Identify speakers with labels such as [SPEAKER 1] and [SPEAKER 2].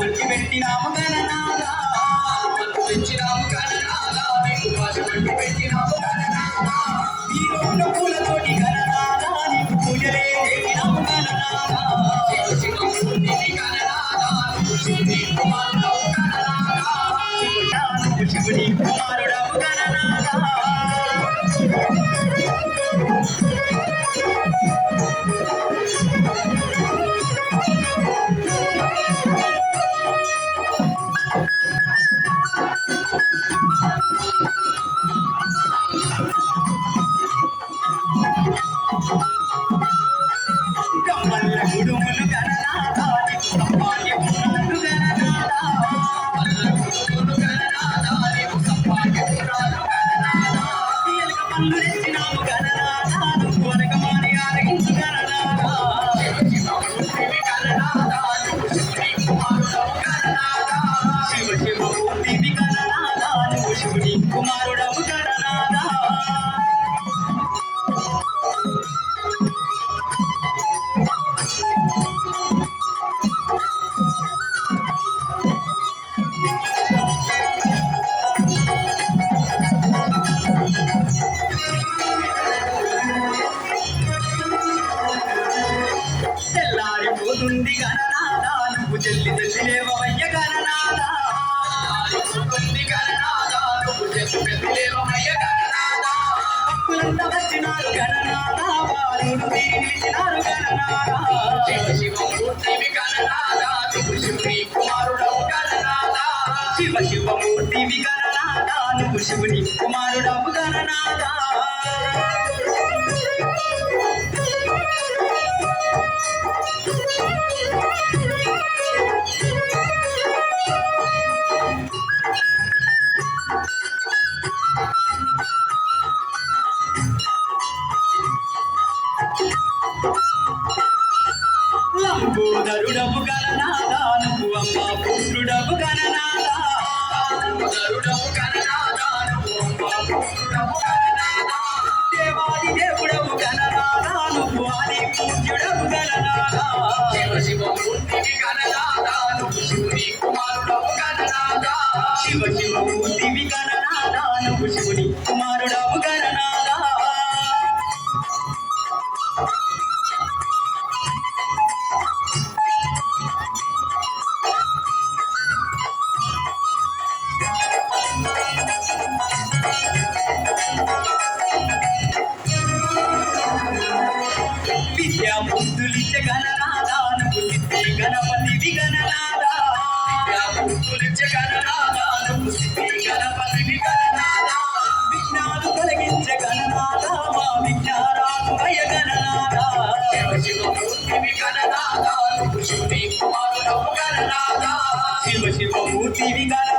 [SPEAKER 1] వంటి పెట్టినాము గణనాదా పెంచినాము గణనాదా నీకు భాష వంటి పెట్టినాము గణనాదా ఈ పూలతోటి గణనాదా నీకు పూజలే చేసినాము గణనాదా శివుని కుమారుడవు గణనాదా శివుని కుమారుడవు గణనాదా కమ్మల్ల గుడుములు గణనాదా సంపాద్యపురాలు గణనాదా గుడుములు గణనాదా నీవు సంపాద్యపురాలు గణనాదా ఎలక పళ్ళు తెచ్చినాము గణనాదా నువ్వు అనగమాని ఆరగించు గణనాదా శివుని గణనాదా నువ్వు శివుని కుమారుడవు గణనాదా శివ శివమూర్తివి గణనాదా నువ్వు శివుని కుమారుడవు గణనాదా తెల్లారిపోతుంది గణనాదా నువ్వు చెల్లి లేవయ్య గణనాదా తెల్లారిపోతుంది గణనాదా నువ్వు చెల్లి లేవయ్య గణనాదా భక్తులంతా వచ్చినారు గణనాదా వారును నిలిచినారు గణనాదా శివ శివమూర్తివి గణనాదా నువ్వు శివుని కుమారుడవు గణనాదా శివ శివమూర్తివి గణనాదా నువ్వు శివుని కుమారుడవు గణనాదా లంబోదరుడవు గణనాదా నువ్వు అమ్మ పుత్రుడవు గణనాదా లంబోదరుడవు గణనాదా నువ్వు అమ్మ పుత్రుడవు గణనాదా దేవాది దేవుడవు గణనాదా నువ్వు ఆది పూజ్యుడవు గణనాదా శివ శివమూర్తివి గణనాదా నువ్వు శివుని కుమారుడవు గణనాదా శివ శివమూర్తివి గణనాదా నువ్వు శివుని కుమారుడవు గణనాదా విద్యా బుద్ధులిచ్చే గణనాదా నువ్వు సిద్ధి గణపతివి గణనాదా విద్యా బుద్ధులిచ్చే గణనాదా నువ్వు సిద్ధి గణపతివి గణనాదా విఘ్నాలు తొలగించే గణనాదా మా విఘ్నారాధువయ గణనాదా శివ శివమూర్తివి గణనాదా నువ్వు శివుని కుమారుడవు గణనాదా శివ శివమూర్తివి గణనాదా